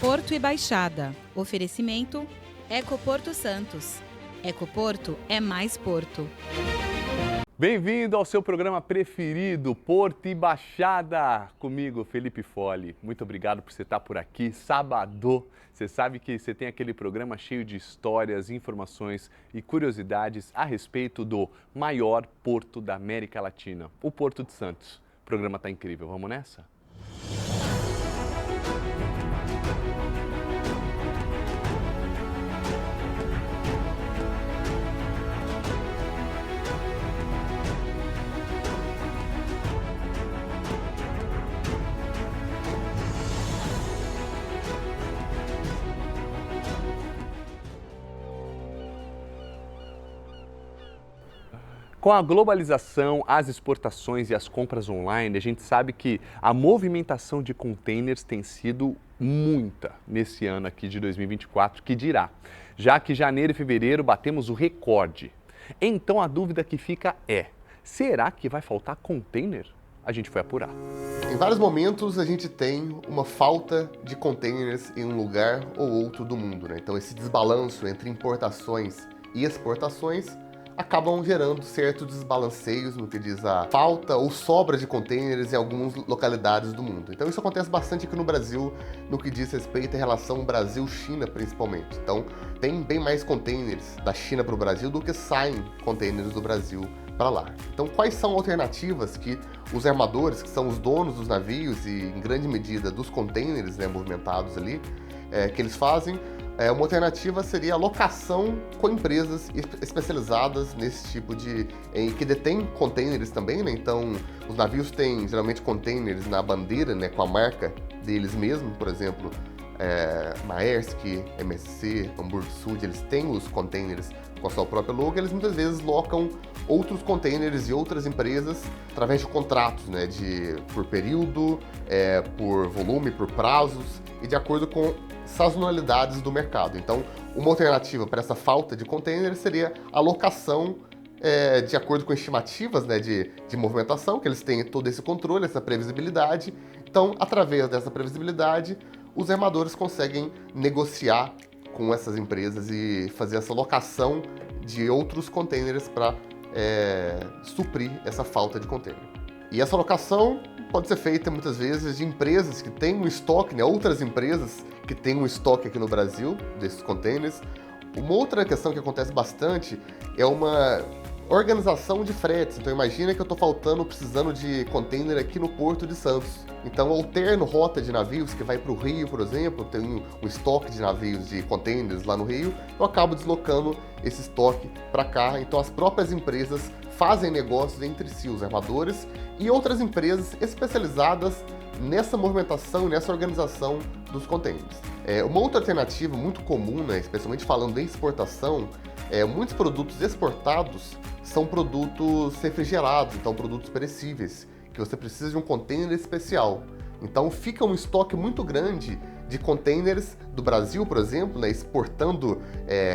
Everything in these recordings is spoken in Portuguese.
Porto e Baixada. Oferecimento Ecoporto Santos. Ecoporto é mais Porto. Bem-vindo ao seu programa preferido, Porto e Baixada. Comigo, Felipe Foli. Muito obrigado por você estar por aqui. Sábado, você sabe que você tem aquele programa cheio de histórias, informações e curiosidades a respeito do maior porto da América Latina, o Porto de Santos. O programa tá incrível, vamos nessa? Com a globalização, as exportações e as compras online, a gente sabe que a movimentação de containers tem sido muita nesse ano aqui de 2024, que dirá, já que janeiro e fevereiro batemos o recorde. Então a dúvida que fica é, será que vai faltar container? A gente foi apurar. Em vários momentos a gente tem uma falta de containers em um lugar ou outro do mundo, né? Então esse desbalanço entre importações e exportações acabam gerando certos desbalanceios no que diz a falta ou sobra de containers em algumas localidades do mundo. Então isso acontece bastante aqui no Brasil, no que diz respeito à relação Brasil-China principalmente. Então tem bem mais containers da China para o Brasil do que saem containers do Brasil para lá. Então quais são alternativas que os armadores, que são os donos dos navios e em grande medida dos containers, né, movimentados ali, que eles fazem? Uma alternativa seria a locação com empresas especializadas nesse tipo de... que detêm containers também, né? Então, os navios têm geralmente containers na bandeira, né? Com a marca deles mesmos, por exemplo, Maersk, MSC, Hamburgo Sud, eles têm os containers com a sua própria logo, eles muitas vezes locam outros containers e outras empresas através de contratos, né? Por período, por volume, por prazos e de acordo com sazonalidades do mercado. Então, uma alternativa para essa falta de container seria a locação de acordo com estimativas, né, de movimentação, que eles têm todo esse controle, essa previsibilidade. Então, através dessa previsibilidade, os armadores conseguem negociar com essas empresas e fazer essa locação de outros containers para suprir essa falta de container. E essa locação pode ser feita muitas vezes de empresas que têm um estoque, né, outras empresas que têm um estoque aqui no Brasil desses containers. Uma outra questão que acontece bastante é uma organização de fretes. Então imagina que eu estou precisando de container aqui no Porto de Santos. Então eu alterno rota de navios que vai para o Rio, por exemplo, tem um estoque de navios de containers lá no Rio, eu acabo deslocando esse estoque para cá. Então as próprias empresas fazem negócios entre si, os armadores e outras empresas especializadas nessa movimentação, nessa organização dos containers. Uma outra alternativa muito comum, né, especialmente falando em exportação, muitos produtos exportados são produtos refrigerados, então produtos perecíveis, que você precisa de um container especial. Então fica um estoque muito grande de containers do Brasil, por exemplo, né, exportando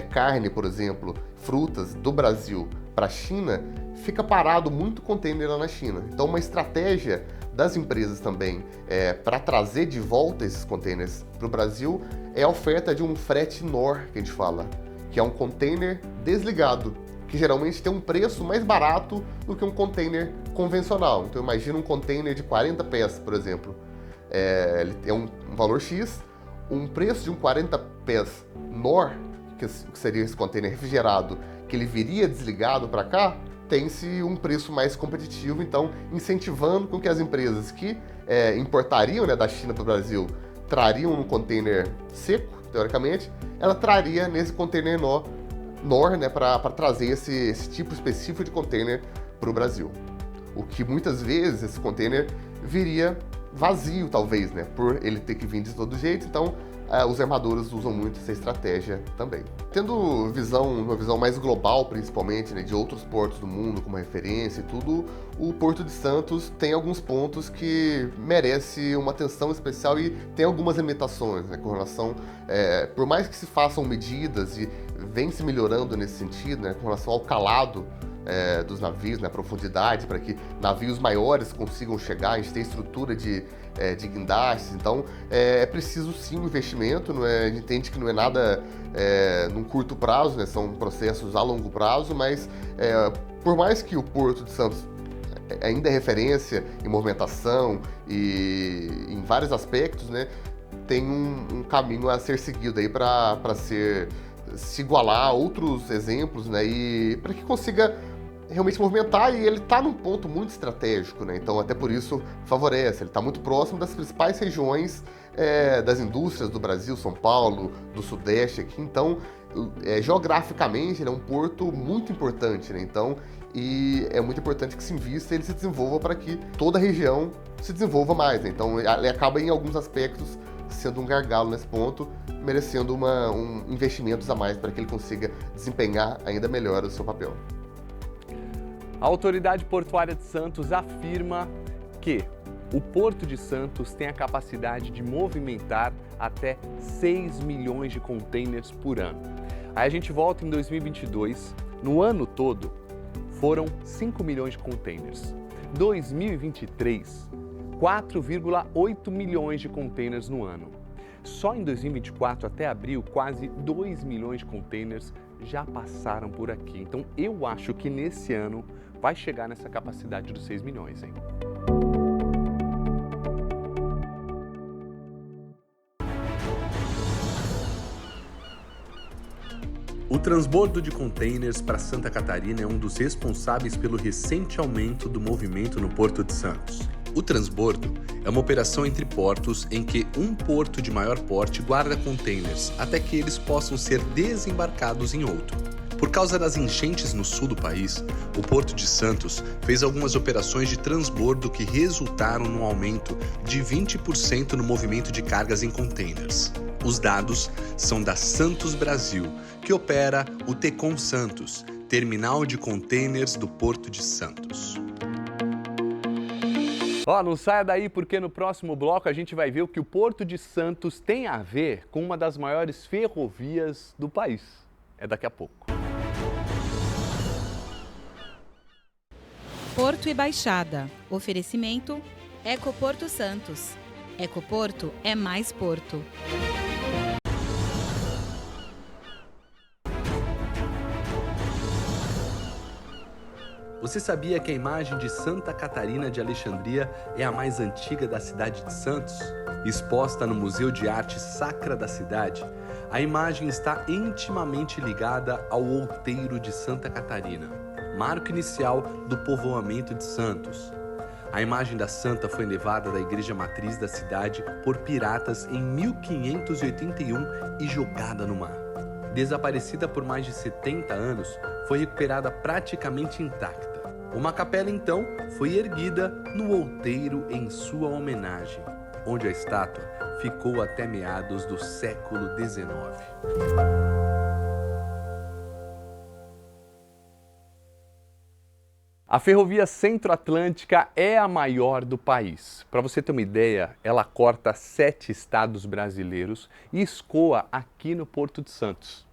carne, por exemplo, frutas do Brasil para a China, fica parado muito container lá na China. Então uma estratégia das empresas também para trazer de volta esses containers para o Brasil é a oferta de um frete NOR, que a gente fala, que é um container desligado, que geralmente tem um preço mais barato do que um container convencional. Então imagina um container de 40 pés, por exemplo. Ele tem um valor X, um preço de um 40 pés NOR, que seria esse container refrigerado, que ele viria desligado para cá, tem-se um preço mais competitivo, então incentivando com que as empresas que importariam, né, da China para o Brasil trariam um container seco, teoricamente, ela traria nesse container NOR, né, para trazer esse tipo específico de container para o Brasil. O que muitas vezes esse container viria vazio, talvez, né, por ele ter que vir de todo jeito, então os armadores usam muito essa estratégia também. Tendo uma visão mais global, principalmente, né, de outros portos do mundo como referência e tudo, o Porto de Santos tem alguns pontos que merece uma atenção especial e tem algumas limitações, né, com relação, por mais que se façam medidas e vem se melhorando nesse sentido, né, com relação ao calado dos navios, na profundidade, para que navios maiores consigam chegar. A gente tem estrutura de guindastes, então é preciso sim um investimento, a gente entende que não é nada num curto prazo, né? São processos a longo prazo, mas por mais que o Porto de Santos ainda é referência em movimentação e em vários aspectos, né, tem um caminho a ser seguido aí para se igualar a outros exemplos, né, e para que consiga realmente movimentar, e ele está num ponto muito estratégico, né, então até por isso favorece, ele está muito próximo das principais regiões das indústrias do Brasil, São Paulo, do Sudeste aqui, então geograficamente ele é um porto muito importante, né, então, e é muito importante que se invista e ele se desenvolva para que toda a região se desenvolva mais, né, então ele acaba em alguns aspectos sendo um gargalo nesse ponto, merecendo investimentos a mais para que ele consiga desempenhar ainda melhor o seu papel. A Autoridade Portuária de Santos afirma que o Porto de Santos tem a capacidade de movimentar até 6 milhões de containers por ano. Aí a gente volta em 2022, no ano todo foram 5 milhões de containers. 2023, 4,8 milhões de containers no ano. Só em 2024 até abril, quase 2 milhões de containers já passaram por aqui. Então eu acho que nesse ano vai chegar nessa capacidade dos 6 milhões, hein? O transbordo de containers para Santa Catarina é um dos responsáveis pelo recente aumento do movimento no Porto de Santos. O transbordo é uma operação entre portos em que um porto de maior porte guarda containers até que eles possam ser desembarcados em outro. Por causa das enchentes no sul do país, o Porto de Santos fez algumas operações de transbordo que resultaram no aumento de 20% no movimento de cargas em containers. Os dados são da Santos Brasil, que opera o Tecon Santos, terminal de containers do Porto de Santos. Não saia daí, porque no próximo bloco a gente vai ver o que o Porto de Santos tem a ver com uma das maiores ferrovias do país. É daqui a pouco. Porto e Baixada. Oferecimento Ecoporto Santos. Ecoporto é mais porto. Você sabia que a imagem de Santa Catarina de Alexandria é a mais antiga da cidade de Santos? Exposta no Museu de Arte Sacra da cidade, a imagem está intimamente ligada ao outeiro de Santa Catarina, marco inicial do povoamento de Santos. A imagem da santa foi levada da igreja matriz da cidade por piratas em 1581 e jogada no mar. Desaparecida por mais de 70 anos, foi recuperada praticamente intacta. Uma capela, então, foi erguida no outeiro em sua homenagem, onde a estátua ficou até meados do século XIX. A Ferrovia Centro-Atlântica é a maior do país. Para você ter uma ideia, ela corta 7 estados brasileiros e escoa aqui no Porto de Santos.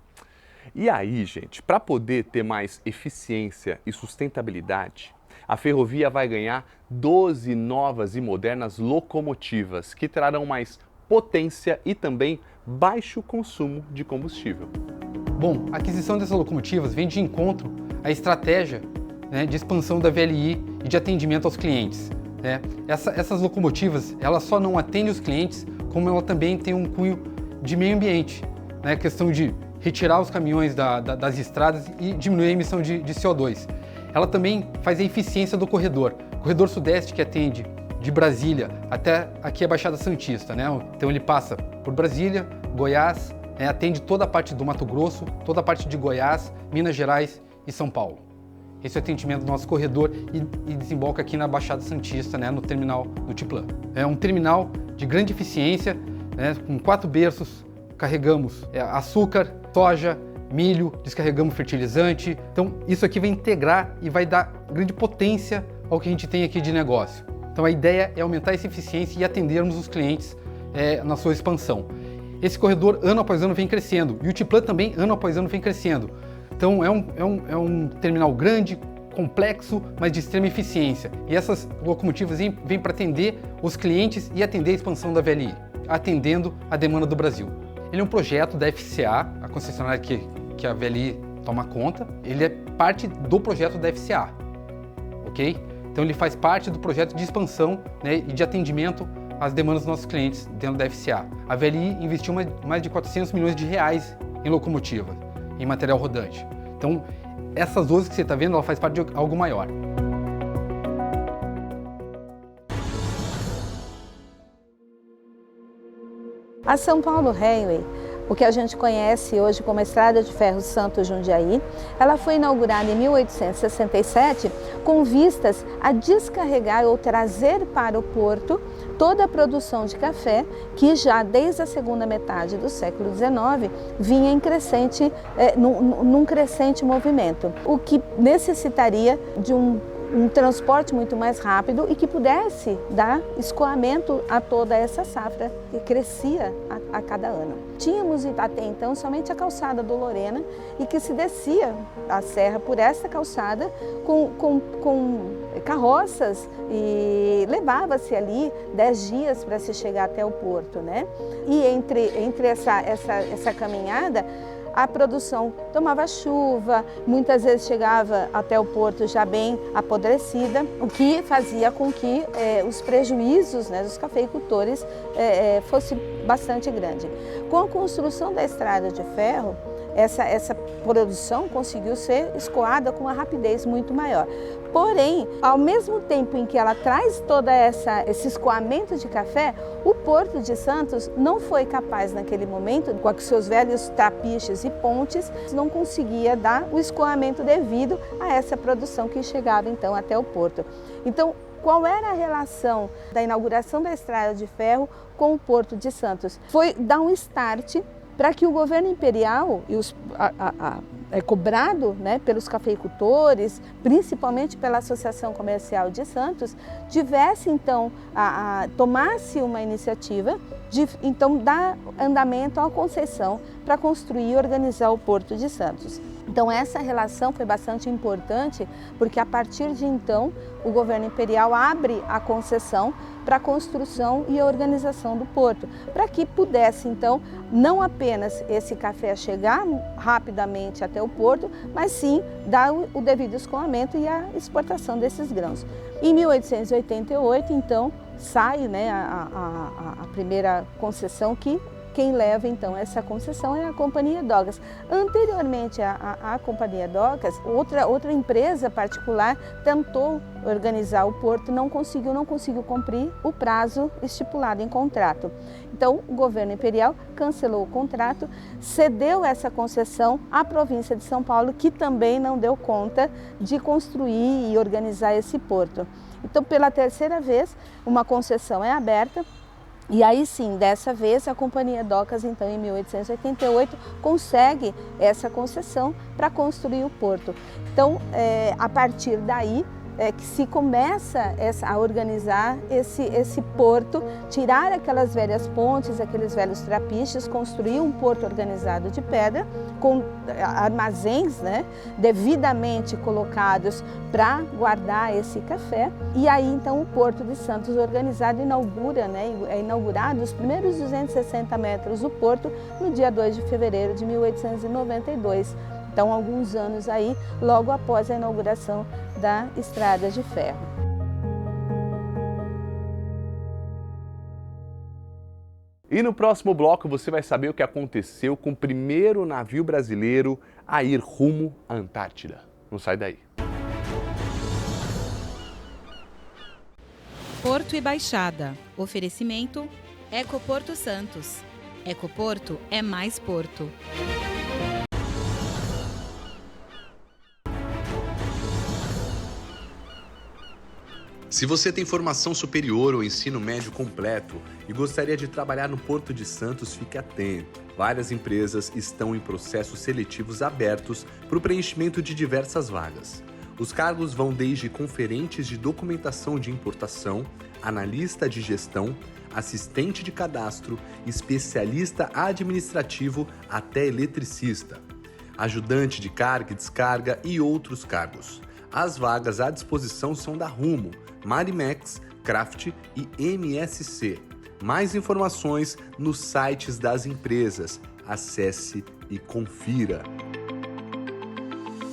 E aí, gente, para poder ter mais eficiência e sustentabilidade, a ferrovia vai ganhar 12 novas e modernas locomotivas que trarão mais potência e também baixo consumo de combustível. Bom, a aquisição dessas locomotivas vem de encontro à estratégia de expansão da VLI e de atendimento aos clientes. Essas locomotivas, elas só não atendem os clientes, como ela também tem um cunho de meio ambiente, a questão de retirar os caminhões das estradas e diminuir a emissão de CO2. Ela também faz a eficiência do corredor. O corredor sudeste que atende de Brasília até aqui a Baixada Santista, Então ele passa por Brasília, Goiás, atende toda a parte do Mato Grosso, toda a parte de Goiás, Minas Gerais e São Paulo. Esse é o atendimento do nosso corredor e desemboca aqui na Baixada Santista, no terminal do Tiplan. É um terminal de grande eficiência, com 4 berços, carregamos açúcar, soja, milho, descarregamos fertilizante. Então isso aqui vai integrar e vai dar grande potência ao que a gente tem aqui de negócio. Então a ideia é aumentar essa eficiência e atendermos os clientes na sua expansão. Esse corredor ano após ano vem crescendo e o Tiplan também ano após ano vem crescendo. Então é um terminal grande, complexo, mas de extrema eficiência. E essas locomotivas vêm para atender os clientes e atender a expansão da VLI, atendendo a demanda do Brasil. Ele é um projeto da FCA, a concessionária que a VLI toma conta. Ele é parte do projeto da FCA, ok? Então ele faz parte do projeto de expansão, né, e de atendimento às demandas dos nossos clientes dentro da FCA. A VLI investiu mais de 400 milhões de reais em locomotiva, em material rodante. Então, essas 12 que você está vendo, ela faz parte de algo maior. A São Paulo Railway, o que a gente conhece hoje como Estrada de Ferro Santos-Jundiaí, ela foi inaugurada em 1867 com vistas a descarregar ou trazer para o porto toda a produção de café que já desde a segunda metade do século XIX vinha em num crescente movimento, o que necessitaria de um transporte muito mais rápido e que pudesse dar escoamento a toda essa safra que crescia a cada ano. Tínhamos até então somente a calçada do Lorena e que se descia a serra por essa calçada com carroças e levava-se ali 10 dias para se chegar até o porto, né? E entre essa caminhada, a produção tomava chuva, muitas vezes chegava até o porto já bem apodrecida, o que fazia com que os prejuízos, né, dos cafeicultores fosse bastante grande. Com a construção da estrada de ferro, essa produção conseguiu ser escoada com uma rapidez muito maior. Porém, ao mesmo tempo em que ela traz todo esse escoamento de café, o Porto de Santos não foi capaz naquele momento, com os seus velhos trapiches e pontes, não conseguia dar o escoamento devido a essa produção que chegava então até o porto. Então, qual era a relação da inauguração da estrada de ferro com o Porto de Santos? Foi dar um start para que o governo imperial e cobrado, né, pelos cafeicultores, principalmente pela Associação Comercial de Santos, tivesse então tomasse uma iniciativa de então dar andamento à concessão para construir e organizar o Porto de Santos. Então essa relação foi bastante importante porque a partir de então o governo imperial abre a concessão para a construção e a organização do porto, para que pudesse então não apenas esse café chegar rapidamente até o porto, mas sim dar o devido escoamento e a exportação desses grãos. Em 1888 então sai, né, a primeira concessão que quem leva então essa concessão é a Companhia Docas. Anteriormente à Companhia Docas, outra empresa particular tentou organizar o porto, não conseguiu cumprir o prazo estipulado em contrato. Então o governo imperial cancelou o contrato, cedeu essa concessão à província de São Paulo, que também não deu conta de construir e organizar esse porto. Então pela terceira vez uma concessão é aberta. E aí sim, dessa vez, a Companhia Docas, então, em 1888, consegue essa concessão para construir o porto. Então, a partir daí, que se começa a organizar esse porto, tirar aquelas velhas pontes, aqueles velhos trapiches, construir um porto organizado de pedra, com armazéns, né, devidamente colocados para guardar esse café. E aí então o Porto de Santos organizado inaugura, né, é inaugurado os primeiros 260 metros do porto no dia 2 de fevereiro de 1892. Então, alguns anos aí, logo após a inauguração da Estrada de Ferro. E no próximo bloco você vai saber o que aconteceu com o primeiro navio brasileiro a ir rumo à Antártida. Não sai daí. Porto e Baixada. Oferecimento Ecoporto Santos. Ecoporto é mais porto. Se você tem formação superior ou ensino médio completo e gostaria de trabalhar no Porto de Santos, fique atento. Várias empresas estão em processos seletivos abertos para o preenchimento de diversas vagas. Os cargos vão desde conferentes de documentação de importação, analista de gestão, assistente de cadastro, especialista administrativo até eletricista, ajudante de carga e descarga e outros cargos. As vagas à disposição são da Rumo, Marimex, Craft e MSC. Mais informações nos sites das empresas. Acesse e confira.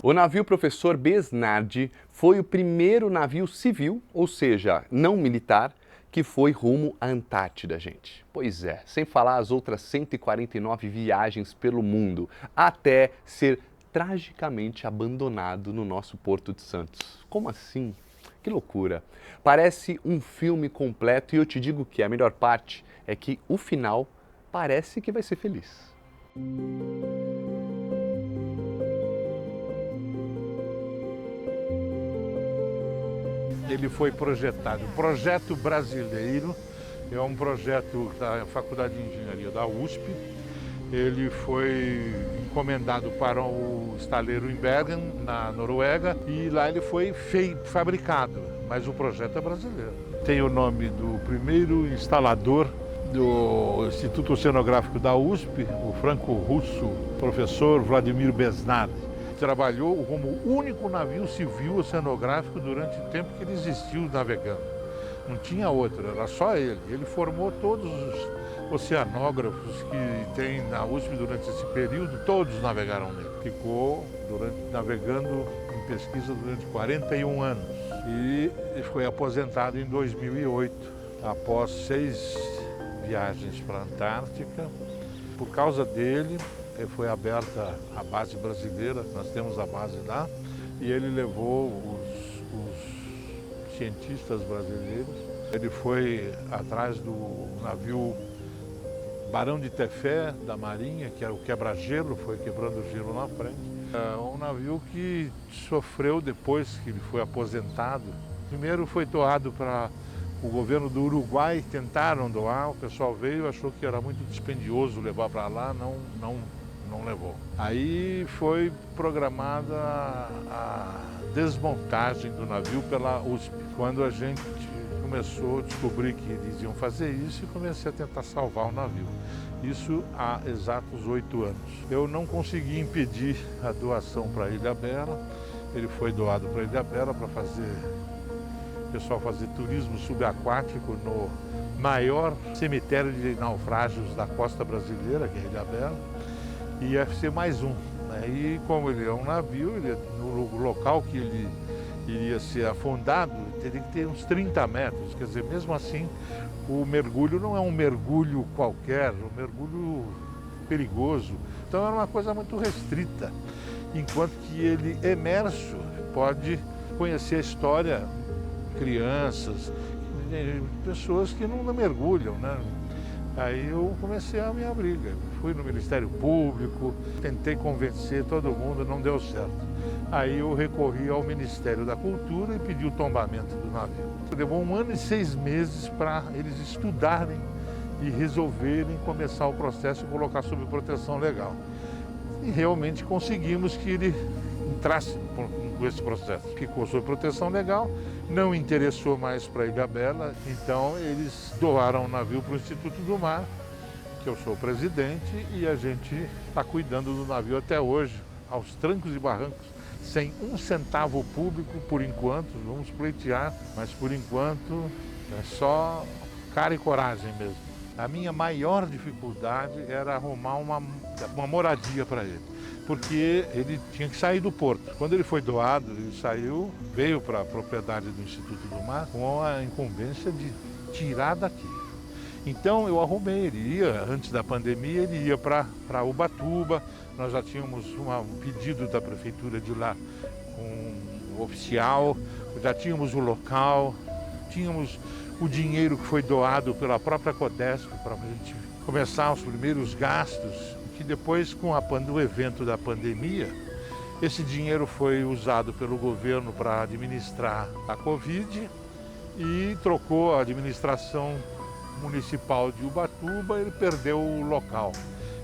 O navio Professor Besnardi foi o primeiro navio civil, ou seja, não militar, que foi rumo à Antártida, gente. Pois é, sem falar as outras 149 viagens pelo mundo, até ser tragicamente abandonado no nosso Porto de Santos. Como assim? Que loucura! Parece um filme completo e eu te digo que a melhor parte é que o final parece que vai ser feliz. Ele foi projetado. O projeto brasileiro é um projeto da Faculdade de Engenharia da USP. Ele foi encomendado para o estaleiro em Bergen, na Noruega, e lá ele foi fabricado, mas o projeto é brasileiro. Tem o nome do primeiro instalador do Instituto Oceanográfico da USP, o franco-russo professor Vladimir Besnardi. Trabalhou como o único navio civil oceanográfico durante o tempo que ele existiu navegando. Não tinha outro, era só ele. Ele formou todos os oceanógrafos que tem na USP durante esse período, todos navegaram nele. Ficou navegando em pesquisa durante 41 anos e foi aposentado em 2008, após 6 viagens para a Antártica. Por causa dele, foi aberta a base brasileira, nós temos a base lá, e ele levou os cientistas brasileiros. Ele foi atrás do navio Barão de Tefé, da Marinha, que era o quebra-gelo, foi quebrando gelo na frente. É um navio que sofreu depois que ele foi aposentado. Primeiro foi doado para o governo do Uruguai, tentaram doar, o pessoal veio, achou que era muito dispendioso levar para lá, não levou. Aí foi programada a desmontagem do navio pela USP. Quando a gente começou a descobrir que eles iam fazer isso, e comecei a tentar salvar o navio. Isso há exatos 8 anos. Eu não consegui impedir a doação para Ilhabela. Ele foi doado para Ilhabela para o pessoal fazer turismo subaquático no maior cemitério de naufrágios da costa brasileira, que é Ilhabela. E ia ser mais um. E como ele é um navio, no local que ele iria ser afundado, teria que ter uns 30 metros. Quer dizer, mesmo assim, o mergulho não é um mergulho qualquer, um mergulho perigoso. Então era uma coisa muito restrita. Enquanto que ele, emerso, pode conhecer a história, crianças, pessoas que não mergulham, né? Aí eu comecei a minha briga. Fui no Ministério Público, tentei convencer todo mundo, não deu certo. Aí eu recorri ao Ministério da Cultura e pedi o tombamento do navio. Levou 1 ano e 6 meses para eles estudarem e resolverem começar o processo e colocar sob proteção legal. E realmente conseguimos que ele entrasse com esse processo. Ficou sob proteção legal, não interessou mais para Ilhabela, então eles doaram o navio para o Instituto do Mar, que eu sou o presidente, e a gente está cuidando do navio até hoje, aos trancos e barrancos, sem um centavo público por enquanto. Vamos pleitear, mas por enquanto é só cara e coragem mesmo. A minha maior dificuldade era arrumar uma moradia para ele, porque ele tinha que sair do porto. Quando ele foi doado, ele saiu, veio para a propriedade do Instituto do Mar com a incumbência de tirar daqui. Então eu arrumei, ele ia, antes da pandemia, ele ia para Ubatuba. Nós já tínhamos um pedido da prefeitura de lá, um oficial, já tínhamos o local, tínhamos o dinheiro que foi doado pela própria Codesp para a gente começar os primeiros gastos, que depois, com o evento da pandemia, esse dinheiro foi usado pelo governo para administrar a Covid e trocou a administração municipal de Ubatuba, ele perdeu o local.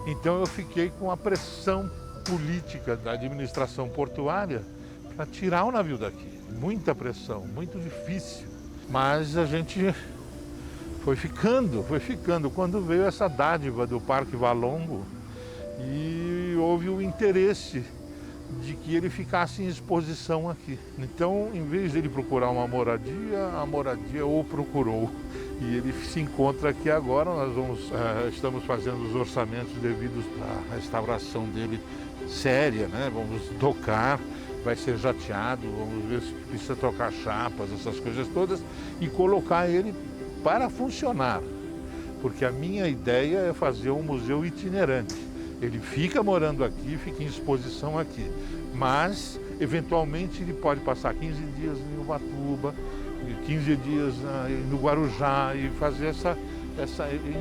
Então eu fiquei com a pressão política da administração portuária para tirar o navio daqui. Muita pressão, muito difícil. Mas a gente foi ficando. Quando veio essa dádiva do Parque Valongo e houve o interesse de que ele ficasse em exposição aqui. Então, em vez de ele procurar uma moradia, a moradia o procurou. E ele se encontra aqui agora. Nós estamos fazendo os orçamentos devidos à restauração dele séria, né? Vamos tocar, vai ser jateado, vamos ver se precisa trocar chapas, essas coisas todas, e colocar ele para funcionar. Porque a minha ideia é fazer um museu itinerante. Ele fica morando aqui, fica em exposição aqui, mas eventualmente ele pode passar 15 dias em Ubatuba, 15 dias no Guarujá e fazer essa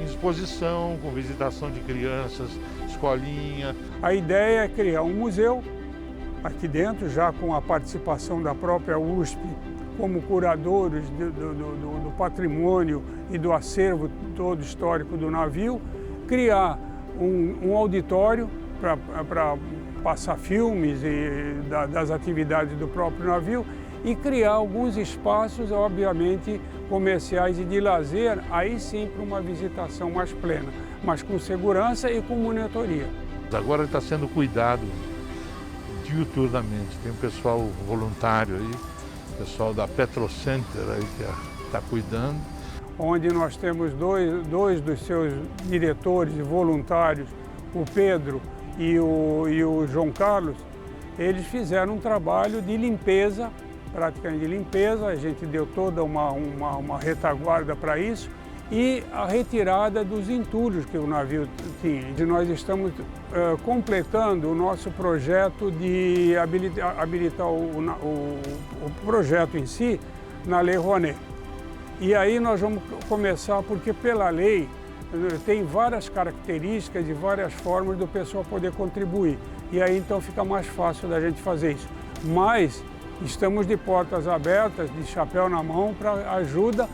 exposição com visitação de crianças, escolinha. A ideia é criar um museu aqui dentro, já com a participação da própria USP, como curadores do patrimônio e do acervo todo histórico do navio, criar um auditório para passar filmes das atividades do próprio navio e criar alguns espaços, obviamente, comerciais e de lazer, aí sim para uma visitação mais plena, mas com segurança e com monitoria. Agora está sendo cuidado diuturnamente, tem um pessoal voluntário aí, pessoal da Petrocenter aí que está cuidando. Onde nós temos dois dos seus diretores e voluntários, o Pedro e o João Carlos, eles fizeram um trabalho de limpeza, praticamente de limpeza, a gente deu toda uma retaguarda para isso, e a retirada dos entulhos que o navio tinha. E nós estamos completando o nosso projeto de habilitar o projeto em si na Lei Rouanet. E aí nós vamos começar, porque pela lei tem várias características e várias formas do pessoal poder contribuir. E aí então fica mais fácil da gente fazer isso. Mas estamos de portas abertas, de chapéu na mão, para ajuda.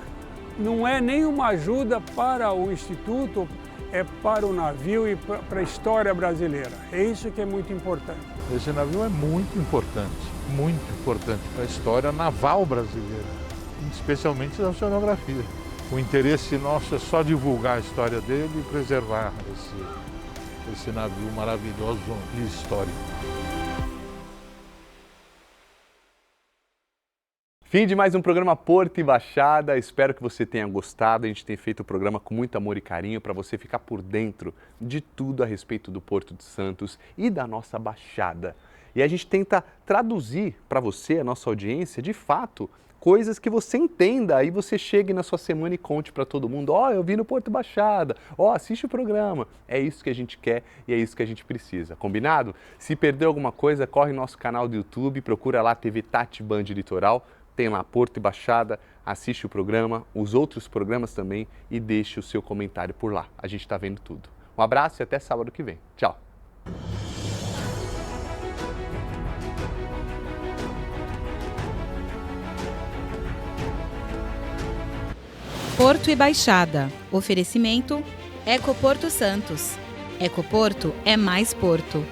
Não é nenhuma ajuda para o Instituto, é para o navio e para a história brasileira. É isso que é muito importante. Esse navio é muito importante para a história naval brasileira, especialmente da oceanografia. O interesse nosso é só divulgar a história dele e preservar esse navio maravilhoso e histórico. Fim de mais um programa Porto e Baixada. Espero que você tenha gostado. A gente tem feito o programa com muito amor e carinho para você ficar por dentro de tudo a respeito do Porto de Santos e da nossa Baixada. E a gente tenta traduzir para você, a nossa audiência, de fato, coisas que você entenda. Aí você chegue na sua semana e conte para todo mundo: ó, eu vi no Porto Baixada, ó, assiste o programa. É isso que a gente quer e é isso que a gente precisa. Combinado? Se perdeu alguma coisa, corre no nosso canal do YouTube, procura lá TV Tati Band Litoral. Tem lá Porto e Baixada, assiste o programa, os outros programas também e deixe o seu comentário por lá. A gente está vendo tudo. Um abraço e até sábado que vem. Tchau! Porto e Baixada. Oferecimento Ecoporto Santos. Ecoporto é mais Porto.